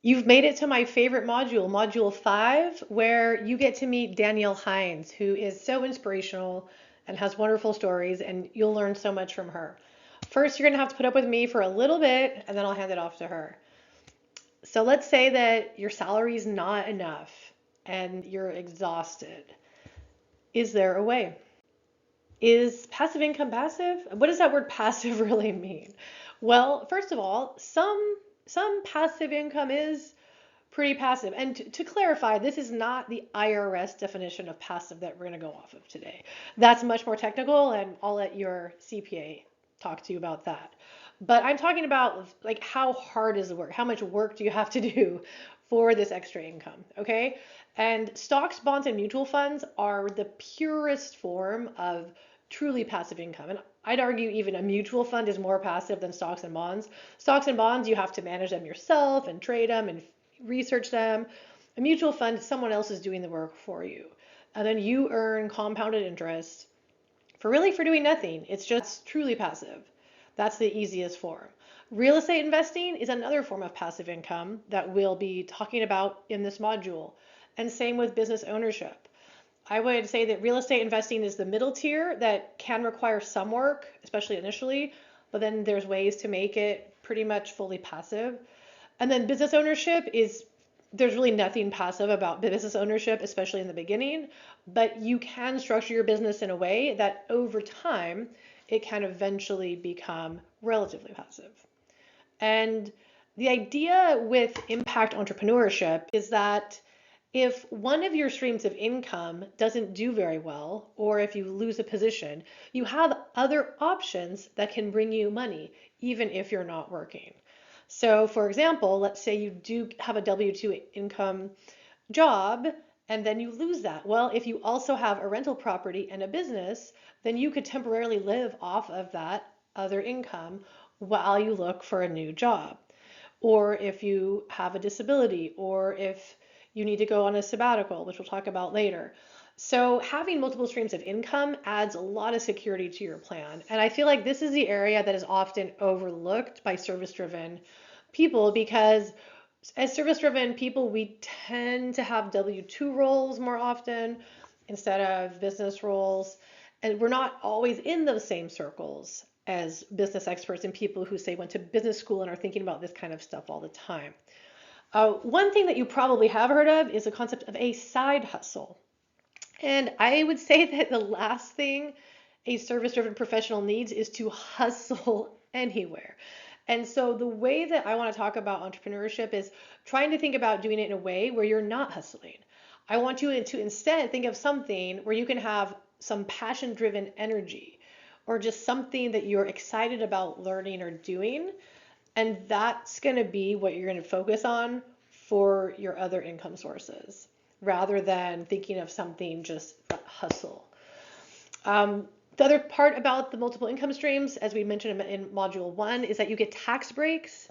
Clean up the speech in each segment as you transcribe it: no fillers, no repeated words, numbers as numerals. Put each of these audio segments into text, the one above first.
You've made it to my favorite module, Module 5, where you get to meet Danielle Hines, who is so inspirational and has wonderful stories, and you'll learn so much from her. First, you're going to have to put up with me for a little bit, and then I'll hand it off to her. So let's say that your salary is not enough and you're exhausted. Is there a way? Is passive income passive? What does that word passive really mean? Well, first of all, some passive income is pretty passive. And to clarify, this is not the IRS definition of passive that we're going to go off of today. That's much more technical, and I'll let your CPA talk to you about that. But I'm talking about like how hard is the work? How much work do you have to do for this extra income? Okay. And stocks, bonds, and mutual funds are the purest form of truly passive income. And I'd argue even a mutual fund is more passive than stocks and bonds. Stocks and bonds, you have to manage them yourself and trade them and research them. A mutual fund, someone else is doing the work for you. And then you earn compounded interest for doing nothing. It's just truly passive. That's the easiest form. Real estate investing is another form of passive income that we'll be talking about in this module. And same with business ownership. I would say that real estate investing is the middle tier that can require some work, especially initially, but then there's ways to make it pretty much fully passive. And then business ownership is, there's really nothing passive about business ownership, especially in the beginning, but you can structure your business in a way that over time it can eventually become relatively passive. And the idea with impact entrepreneurship is that if one of your streams of income doesn't do very well, or if you lose a position, you have other options that can bring you money, even if you're not working. So, for example, let's say you do have a W-2 income job and then you lose that. Well, if you also have a rental property and a business, then you could temporarily live off of that other income while you look for a new job. Or if you have a disability, or if you need to go on a sabbatical, which we'll talk about later. So having multiple streams of income adds a lot of security to your plan. And I feel like this is the area that is often overlooked by service-driven people because as service-driven people, we tend to have W-2 roles more often instead of business roles. And we're not always in those same circles as business experts and people who say went to business school and are thinking about this kind of stuff all the time. One thing that you probably have heard of is the concept of a side hustle. And I would say that the last thing a service-driven professional needs is to hustle anywhere. And so the way that I want to talk about entrepreneurship is trying to think about doing it in a way where you're not hustling. I want you to instead think of something where you can have some passion-driven energy or just something that you're excited about learning or doing. And that's going to be what you're going to focus on for your other income sources rather than thinking of something just hustle. The other part about the multiple income streams, as we mentioned in module 1, is that you get tax breaks.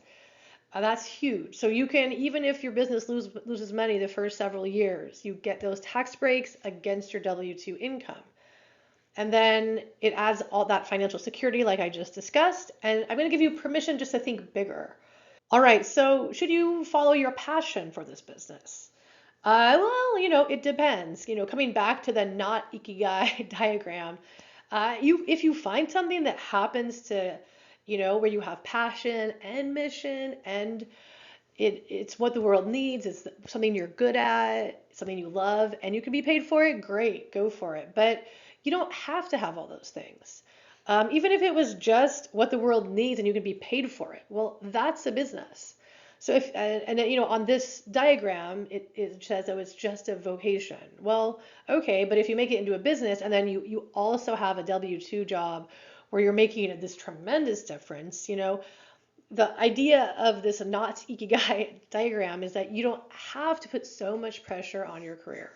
That's huge. So you can, even if your business loses money the first several years, you get those tax breaks against your W-2 income. And then it adds all that financial security like I just discussed. And I'm going to give you permission just to think bigger. All right, so should you follow your passion for this business? Well, it depends. Coming back to the not ikigai diagram, if you find something that happens to, where you have passion and mission and it's what the world needs, it's something you're good at, something you love, and you can be paid for it, great, go for it. But you don't have to have all those things. Even if it was just what the world needs and you can be paid for it, well, that's a business. So if, on this diagram, it says, oh, it's just a vocation. Well, okay, but if you make it into a business and then you also have a W-2 job where you're making this tremendous difference, the idea of this not ikigai diagram is that you don't have to put so much pressure on your career.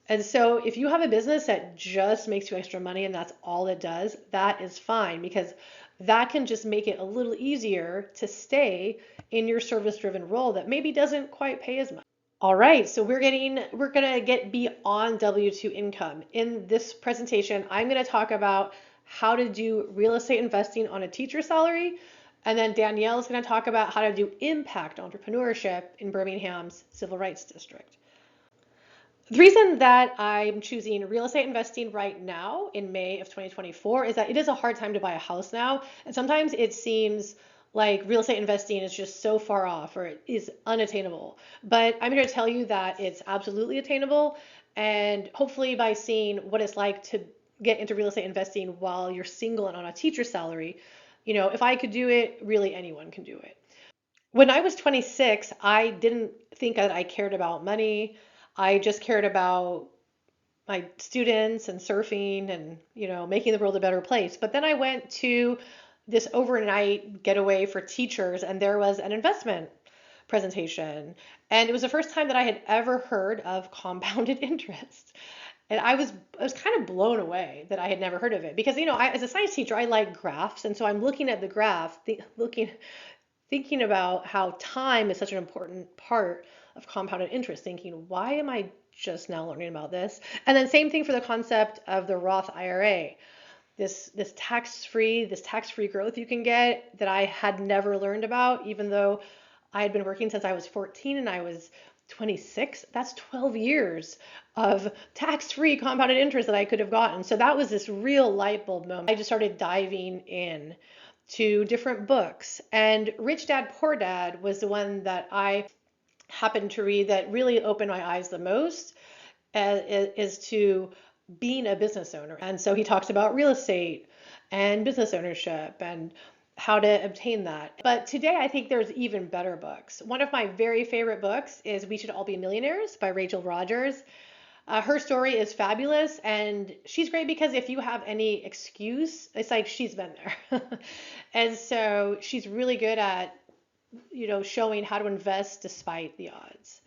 And so if you have a business that just makes you extra money and that's all it does, that is fine because that can just make it a little easier to stay in your service-driven role that maybe doesn't quite pay as much. All right, so we're gonna get beyond W-2 income. In this presentation, I'm gonna talk about how to do real estate investing on a teacher salary And then Danielle is going to talk about how to do impact entrepreneurship in Birmingham's civil rights district. The reason that I'm choosing real estate investing right now in May of 2024 is that it is a hard time to buy a house now. And sometimes it seems like real estate investing is just so far off or it is unattainable. But I'm here to tell you that it's absolutely attainable. And hopefully, by seeing what it's like to get into real estate investing while you're single and on a teacher salary, if I could do it, really anyone can do it. When I was 26, I didn't think that I cared about money. I just cared about my students and surfing and, making the world a better place. But then I went to this overnight getaway for teachers, and there was an investment presentation. And it was the first time that I had ever heard of compounded interest. And I was kind of blown away that I had never heard of it because, as a science teacher, I like graphs. And so I'm looking at the graph, thinking about how time is such an important part of compounded interest, thinking, why am I just now learning about this? And then same thing for the concept of the Roth IRA, this tax-free growth you can get that I had never learned about, even though I had been working since I was 14 and I was 26. That's 12 years of tax-free compounded interest that I could have gotten. So that was this real light bulb moment. I just started diving in to different books. And Rich Dad, Poor Dad was the one that I happened to read that really opened my eyes the most is to being a business owner. And so he talks about real estate and business ownership and how to obtain that. But today I think there's even better books. One of my very favorite books is We Should All Be Millionaires by Rachel Rogers. Her story is fabulous, and she's great because if you have any excuse, it's like she's been there. And so she's really good at, showing how to invest despite the odds.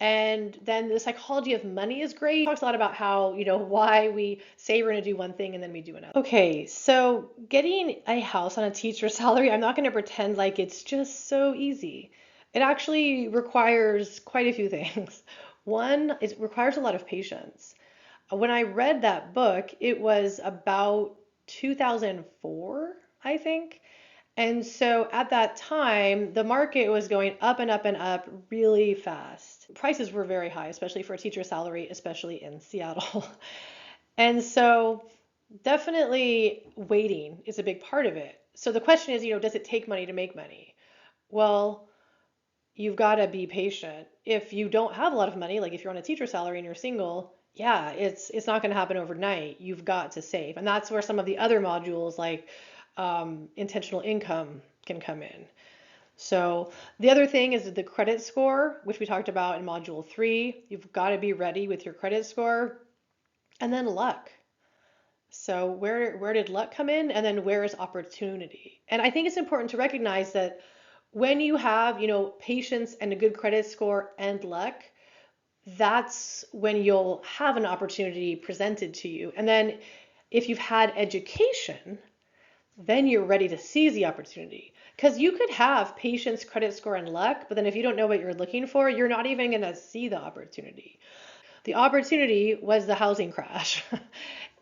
And then the psychology of money is great. It talks a lot about how, why we say we're going to do one thing and then we do another. Okay, so getting a house on a teacher salary, I'm not going to pretend like it's just so easy. It actually requires quite a few things. One, it requires a lot of patience. When I read that book, it was about 2004, I think. And so at that time, the market was going up and up and up really fast. Prices were very high, especially for a teacher salary, especially in Seattle. And so definitely waiting is a big part of it. So the question is, does it take money to make money? Well, you've got to be patient. If you don't have a lot of money, like if you're on a teacher salary and you're single, yeah, it's not going to happen overnight. You've got to save. And that's where some of the other modules like intentional income can come in. So the other thing is the credit score, which we talked about in module 3. You've got to be ready with your credit score. And then luck. So where did luck come in? And then where is opportunity? And I think it's important to recognize that when you have, patience and a good credit score and luck, that's when you'll have an opportunity presented to you. And then if you've had education, then you're ready to seize the opportunity. Because you could have patience, credit score, and luck, but then if you don't know what you're looking for, you're not even going to see the opportunity. The opportunity was the housing crash.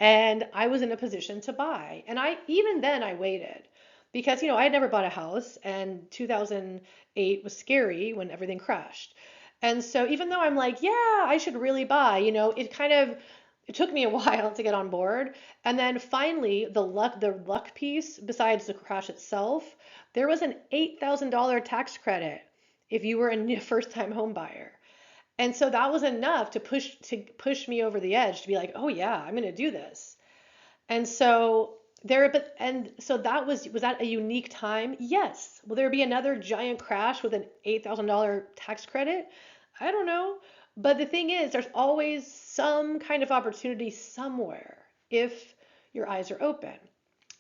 And I was in a position to buy. And even then I waited because, I had never bought a house, and 2008 was scary when everything crashed. And so even though I'm like, yeah, I should really buy, it took me a while to get on board. And then finally, the luck piece, besides the crash itself, there was an $8,000 tax credit if you were a first-time home buyer. And so that was enough to push me over the edge to be like, oh yeah, I'm going to do this. And so that was that a unique time? Yes. Will there be another giant crash with an $8,000 tax credit? I don't know. But the thing is, there's always some kind of opportunity somewhere if your eyes are open.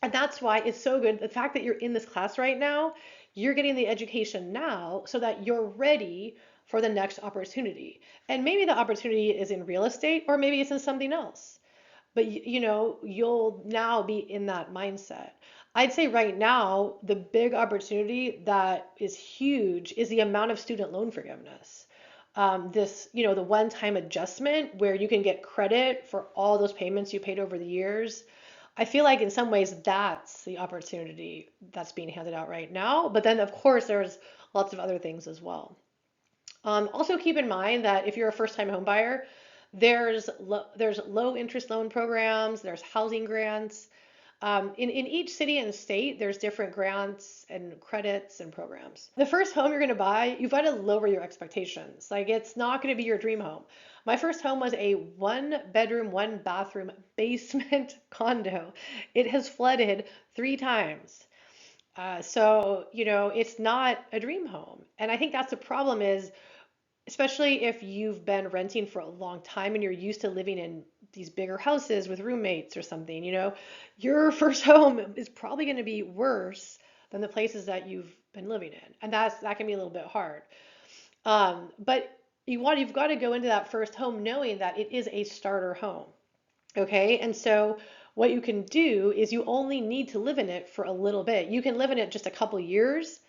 And that's why it's so good. The fact that you're in this class right now, you're getting the education now so that you're ready for the next opportunity. And maybe the opportunity is in real estate, or maybe it's in something else. But you'll now be in that mindset. I'd say right now, the big opportunity that is huge is the amount of student loan forgiveness. The one-time adjustment where you can get credit for all those payments you paid over the years. I feel like in some ways that's the opportunity that's being handed out right now. But then, of course, there's lots of other things as well. Also, keep in mind that if you're a first-time home buyer, there's low interest loan programs, there's housing grants. In each city and state, there's different grants and credits and programs. The first home you're going to buy, you've got to lower your expectations. Like it's not going to be your dream home. My first home was a 1 bedroom, 1 bathroom basement condo. It has flooded 3 times. So, it's not a dream home. And I think that's the problem is, especially if you've been renting for a long time and you're used to living in these bigger houses with roommates or something, your first home is probably going to be worse than the places that you've been living in. And that can be a little bit hard. But you've got to go into that first home knowing that it is a starter home. Okay. And so what you can do is you only need to live in it for a little bit. You can live in it just a couple years,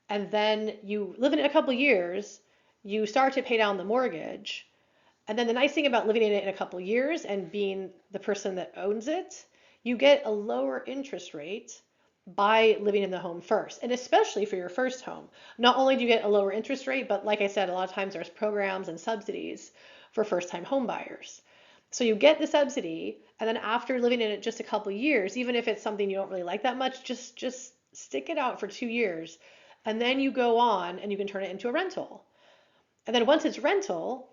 and then you live in it a couple years, you start to pay down the mortgage. And then the nice thing about living in it in a couple years and being the person that owns it, you get a lower interest rate by living in the home first. And especially for your first home. Not only do you get a lower interest rate, but like I said, a lot of times there's programs and subsidies for first-time home buyers. So you get the subsidy, and then after living in it just a couple years, even if it's something you don't really like that much, just stick it out for 2 years. And then you go on and you can turn it into a rental. And then once it's rental,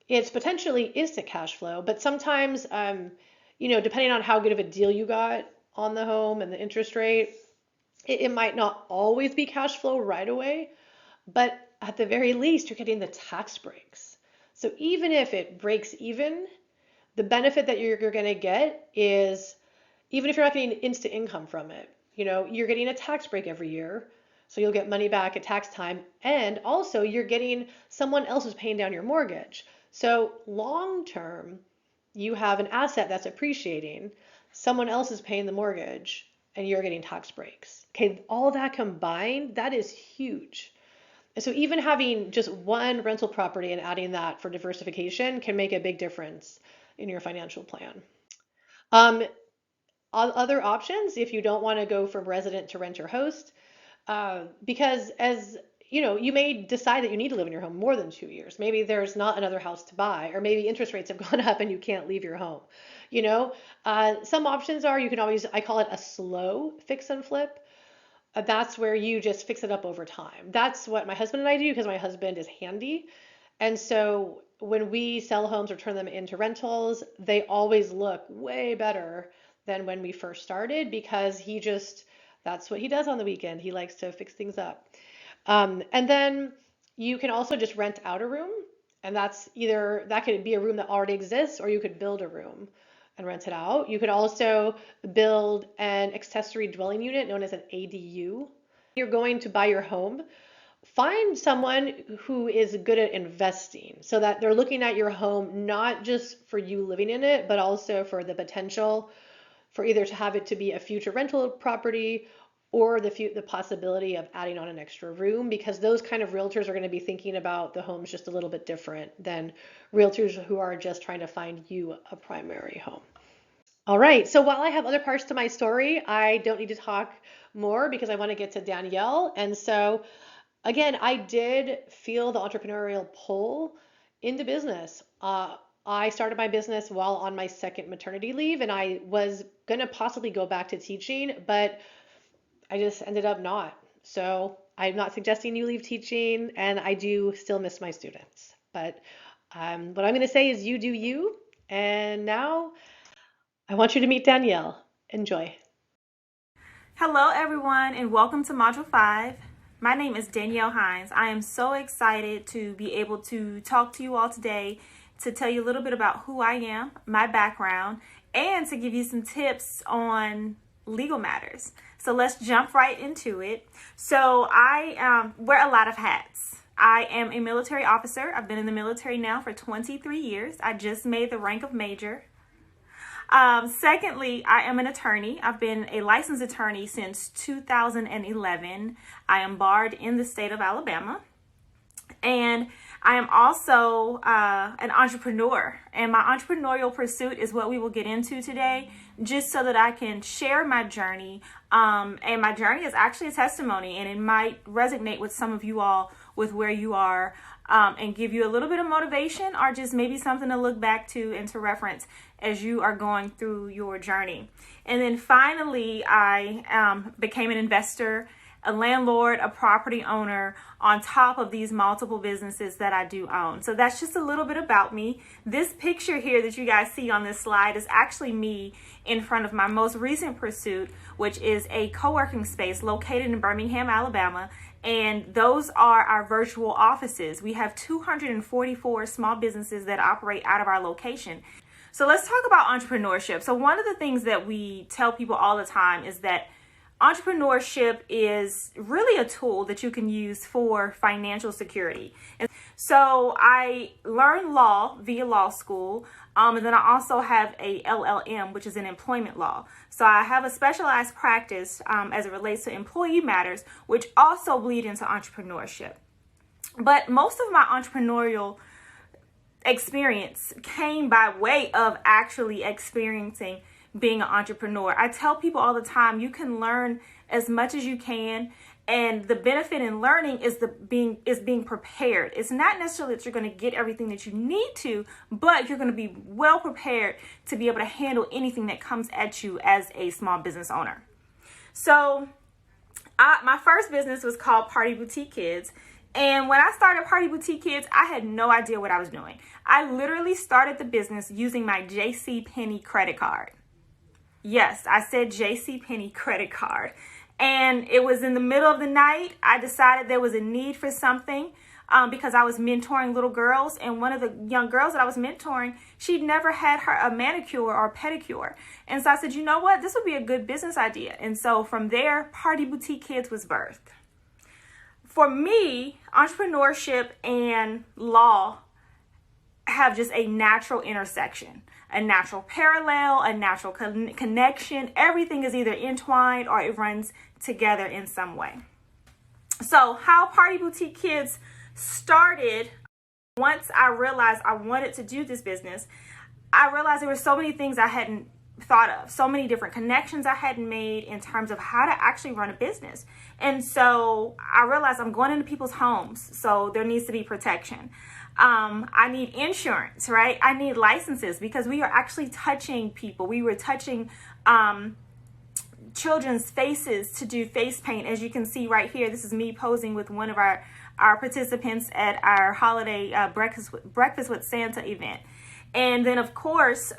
it's potentially instant cash flow, but sometimes, depending on how good of a deal you got on the home and the interest rate, it might not always be cash flow right away, but at the very least, you're getting the tax breaks. So even if it breaks even, the benefit that you're going to get is, even if you're not getting instant income from it, you're getting a tax break every year. So you'll get money back at tax time. And also you're getting someone else who's paying down your mortgage. So long term, you have an asset that's appreciating. Someone else is paying the mortgage and you're getting tax breaks. Okay, all that combined, that is huge. And so even having just one rental property and adding that for diversification can make a big difference in your financial plan. Other options, if you don't want to go from resident to renter host, because as you may decide that you need to live in your home more than 2 years. Maybe there's not another house to buy, or maybe interest rates have gone up and you can't leave your home. Some options are, you can always, I call it a slow fix and flip. That's where you just fix it up over time. That's what my husband and I do because my husband is handy. And so when we sell homes or turn them into rentals, they always look way better than when we first started because that's what he does on the weekend. He likes to fix things up. And then you can also just rent out a room, and that could be a room that already exists, or you could build a room and rent it out. You could also build an accessory dwelling unit known as an ADU. You're going to buy your home. Find someone who is good at investing so that they're looking at your home not just for you living in it, but also for the potential for either to have it to be a future rental property or the possibility of adding on an extra room, because those kind of realtors are going to be thinking about the homes just a little bit different than realtors who are just trying to find you a primary home. All right, so while I have other parts to my story, I don't need to talk more because I want to get to Danielle. And so again, I did feel the entrepreneurial pull into business. I started my business while on my second maternity leave, and I was going to possibly go back to teaching, but I just ended up not. So I'm not suggesting you leave teaching, and I do still miss my students. But what I'm going to say is you do you. And now I want you to meet Danielle. Enjoy. Hello, everyone, and welcome to Module 5. My name is Danielle Hines. I am so excited to be able to talk to you all today to tell you a little bit about who I am, my background, and to give you some tips on legal matters. So let's jump right into it. So I wear a lot of hats. I am a military officer. I've been in the military now for 23 years. I just made the rank of major. Secondly, I am an attorney. I've been a licensed attorney since 2011. I am barred in the state of Alabama. And I am also an entrepreneur. And my entrepreneurial pursuit is what we will get into today. just so that I can share my journey. And my journey is actually a testimony, and it might resonate with some of you all with where you are, and give you a little bit of motivation, or just maybe something to look back to and to reference as you are going through your journey. And then finally, I became an investor, a landlord, a property owner, on top of these multiple businesses that I do own. So that's just a little bit about me. This picture here that you guys see on this slide is actually me in front of my most recent pursuit, which is a co-working space located in Birmingham, Alabama. And those are our virtual offices. We have 244 small businesses that operate out of our location. So let's talk about entrepreneurship. So one of the things that we tell people all the time is that entrepreneurship is really a tool that you can use for financial security. And so I learned law via law school, and then I also have a LL.M, which is an employment law. So I have a specialized practice as it relates to employee matters, which also bleed into entrepreneurship. But most of my entrepreneurial experience came by way of actually experiencing being an entrepreneur. I tell people all the time, you can learn as much as you can, and the benefit in learning is being prepared. It's not necessarily that you're going to get everything that you need to, but you're going to be well prepared to be able to handle anything that comes at you as a small business owner. So my first business was called Party Boutique Kids. And when I started Party Boutique Kids, I had no idea what I was doing. I literally started the business using my JCPenney credit card. Yes, I said JCPenney credit card. And it was in the middle of the night. I decided there was a need for something because I was mentoring little girls. And one of the young girls that I was mentoring, she'd never had a manicure or pedicure. And so I said, you know what? This would be a good business idea. And so from there, Party Boutique Kids was birthed. For me, entrepreneurship and law have just a natural intersection, a natural parallel, a natural connection. Everything is either entwined or it runs together in some way. So how Party Boutique Kids started, once I realized I wanted to do this business, I realized there were so many things I hadn't thought of, so many different connections I hadn't made in terms of how to actually run a business. And so I realized I'm going into people's homes, so there needs to be protection. I need insurance, right? I need licenses because we are actually touching people. We were touching children's faces to do face paint. As you can see right here, this is me posing with one of our participants at our holiday breakfast with Santa event. And then of course,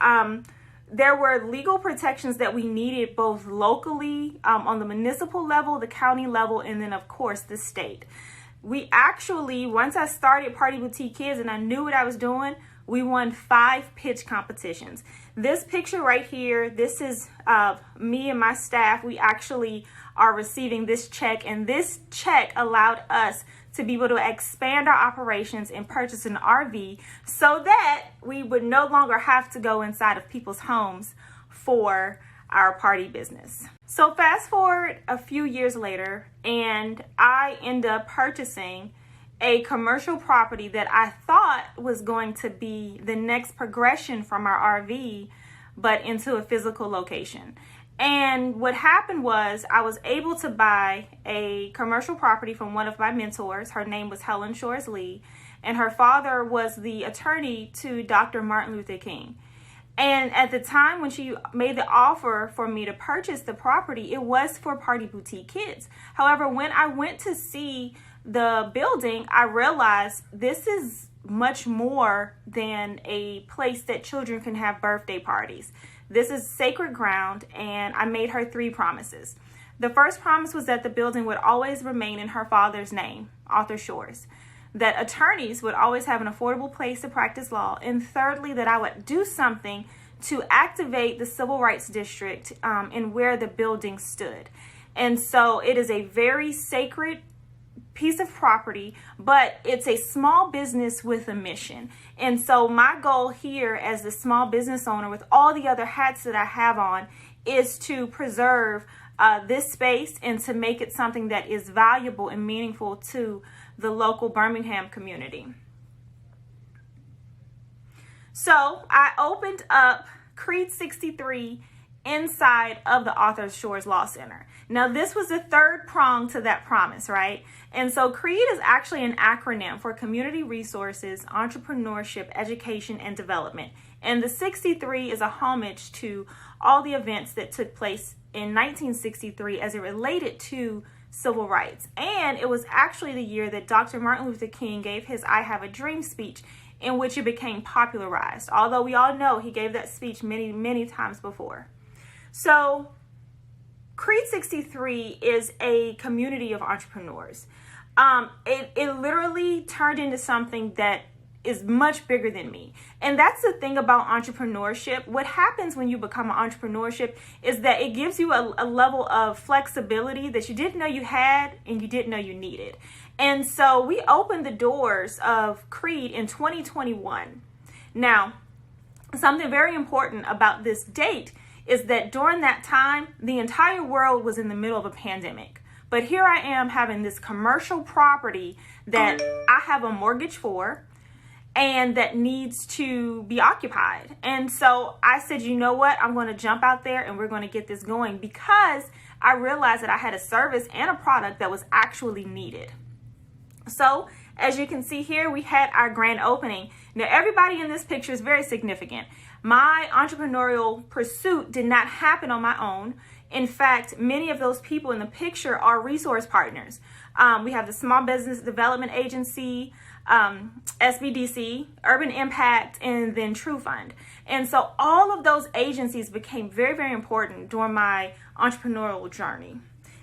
there were legal protections that we needed both locally, on the municipal level, the county level, and then of course the state. We actually, once I started Party Boutique Kids and I knew what I was doing, we won 5 pitch competitions. This picture right here, this is me and my staff. We actually are receiving this check, and this check allowed us to be able to expand our operations and purchase an RV so that we would no longer have to go inside of people's homes for our party business. So fast forward a few years later, and I end up purchasing a commercial property that I thought was going to be the next progression from our RV, but into a physical location. And what happened was I was able to buy a commercial property from one of my mentors. Her name was Helen Shores Lee, and her father was the attorney to Dr. Martin Luther King. And at the time when she made the offer for me to purchase the property, it was for Party Boutique Kids. However, when I went to see the building, I realized this is much more than a place that children can have birthday parties. This is sacred ground, and I made her 3 promises. The first promise was that the building would always remain in her father's name, Arthur Shores, that attorneys would always have an affordable place to practice law, and thirdly, that I would do something to activate the civil rights district in where the building stood. And so it is a very sacred piece of property, but it's a small business with a mission. And so my goal here as the small business owner, with all the other hats that I have on, is to preserve this space and to make it something that is valuable and meaningful to the local Birmingham community. So I opened up Creed 63 inside of the Arthur Shores Law Center. Now, this was the third prong to that promise, right? And so CREED is actually an acronym for Community Resources, Entrepreneurship, Education, and Development. And the 63 is a homage to all the events that took place in 1963 as it related to civil rights. And it was actually the year that Dr. Martin Luther King gave his I Have a Dream speech, in which it became popularized. Although we all know he gave that speech many, many times before. So CREED 63 is a community of entrepreneurs. It literally turned into something that is much bigger than me. And that's the thing about entrepreneurship. What happens when you become an entrepreneurship is that it gives you a level of flexibility that you didn't know you had and you didn't know you needed. And so we opened the doors of CREED in 2021. Now, something very important about this date is that during that time, the entire world was in the middle of a pandemic. But here I am having this commercial property that I have a mortgage for and that needs to be occupied. And so I said, you know what? I'm going to jump out there and we're going to get this going, because I realized that I had a service and a product that was actually needed. So as you can see here, we had our grand opening. Now, everybody in this picture is very significant. My entrepreneurial pursuit did not happen on my own. In fact, many of those people in the picture are resource partners. We have the Small Business Development Agency, SBDC, Urban Impact, and then True Fund. And so all of those agencies became very, very important during my entrepreneurial journey.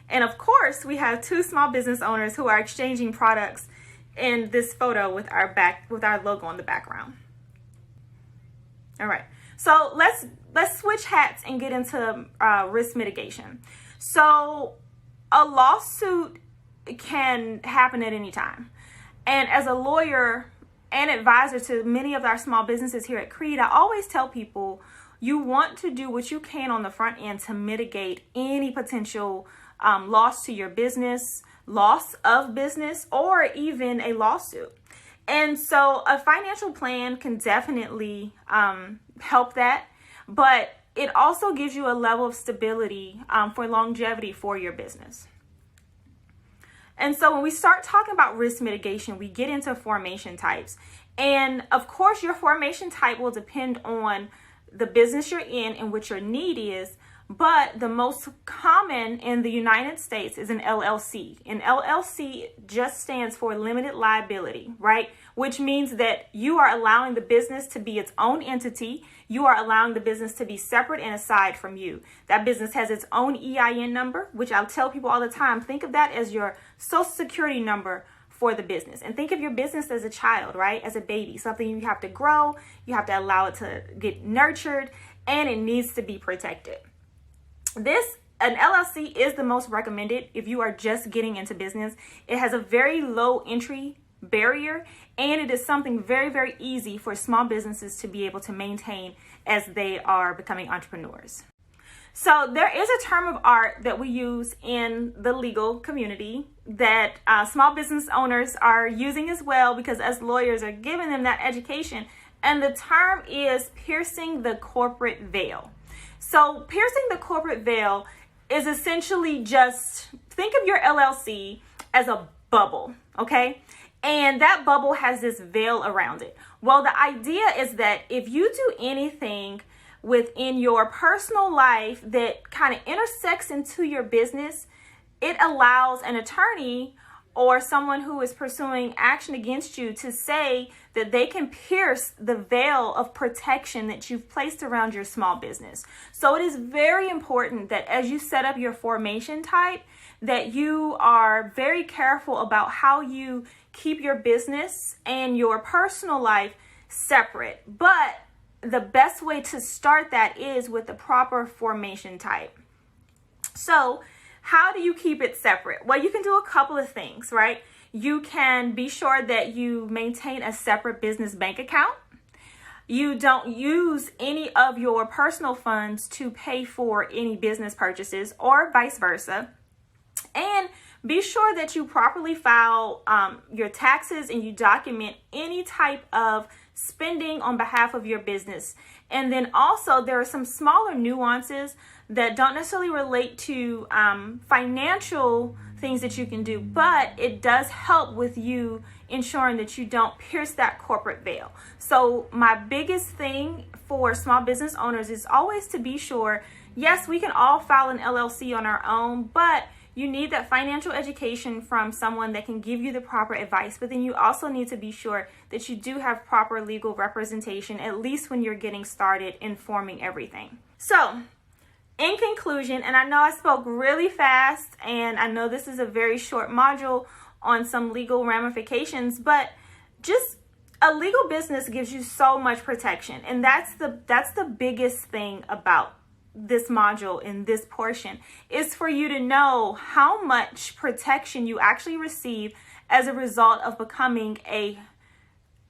And of course, we have two small business owners who are exchanging products in this photo with our logo on the background. All right, so let's switch hats and get into risk mitigation. So a lawsuit can happen at any time. And as a lawyer and advisor to many of our small businesses here at CREED, I always tell people you want to do what you can on the front end to mitigate any potential loss to your business, loss of business, or even a lawsuit. And so a financial plan can definitely help that, but it also gives you a level of stability for longevity for your business. And so when we start talking about risk mitigation, we get into formation types. And of course, your formation type will depend on the business you're in and what your need is. But the most common in the United States is an LLC. An LLC just stands for limited liability, right? Which means that you are allowing the business to be its own entity. You are allowing the business to be separate and aside from you. That business has its own EIN number, which I'll tell people all the time. Think of that as your social security number for the business. And think of your business as a child, right? As a baby, something you have to grow, you have to allow it to get nurtured, and it needs to be protected. An LLC is the most recommended if you are just getting into business. It has a very low entry barrier, and it is something very, very easy for small businesses to be able to maintain as they are becoming entrepreneurs. So there is a term of art that we use in the legal community that small business owners are using as well, because as lawyers are giving them that education, and the term is piercing the corporate veil. So piercing the corporate veil is essentially just, think of your LLC as a bubble, okay? And that bubble has this veil around it. Well, the idea is that if you do anything within your personal life that kind of intersects into your business, it allows an attorney or someone who is pursuing action against you to say that they can pierce the veil of protection that you've placed around your small business. So it is very important that as you set up your formation type, that you are very careful about how you keep your business and your personal life separate. But the best way to start that is with the proper formation type. So how do you keep it separate? Well, you can do a couple of things, right? You can be sure that you maintain a separate business bank account. You don't use any of your personal funds to pay for any business purchases or vice versa. And Be sure that you properly file your taxes and you document any type of spending on behalf of your business. And then also there are some smaller nuances that don't necessarily relate to financial things that you can do, but it does help with you ensuring that you don't pierce that corporate veil. So my biggest thing for small business owners is always to be sure, yes, we can all file an LLC on our own, but you need that financial education from someone that can give you the proper advice. But then you also need to be sure that you do have proper legal representation, at least when you're getting started in forming everything. So in conclusion, and I know I spoke really fast, and I know this is a very short module on some legal ramifications, but just a legal business gives you so much protection. And that's the biggest thing about this module in this portion, is for you to know how much protection you actually receive as a result of becoming a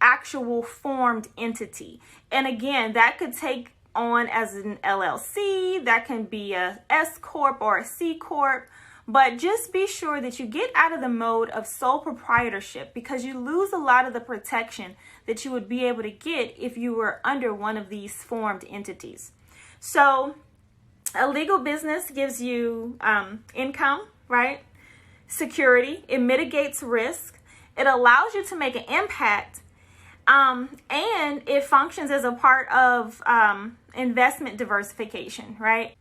actual formed entity. And again, that could take on as an LLC, that can be a S Corp or a C Corp, but just be sure that you get out of the mode of sole proprietorship, because you lose a lot of the protection that you would be able to get if you were under one of these formed entities. So a legal business gives you income, right? Security. It mitigates risk. It allows you to make an impact. And it functions as a part of investment diversification, right?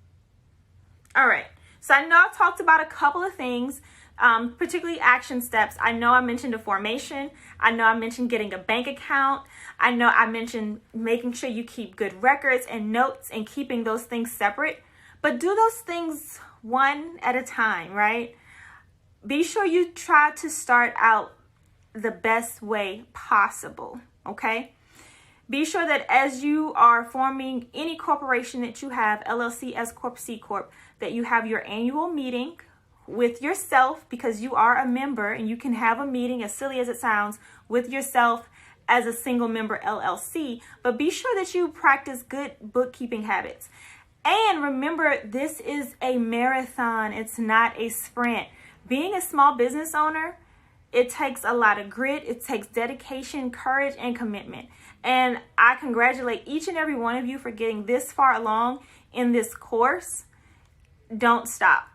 All right. So I know I've talked about a couple of things, particularly action steps. I know I mentioned a formation. I know I mentioned getting a bank account. I know I mentioned making sure you keep good records and notes and keeping those things separate. But do those things one at a time, right? Be sure you try to start out the best way possible, okay? Be sure that as you are forming any corporation that you have, LLC, S Corp, C Corp, that you have your annual meeting with yourself, because you are a member, and you can have a meeting, as silly as it sounds, with yourself as a single member LLC. But be sure that you practice good bookkeeping habits. And remember, this is a marathon. It's not a sprint. Being a small business owner, it takes a lot of grit. It takes dedication, courage, and commitment. And I congratulate each and every one of you for getting this far along in this course. Don't stop.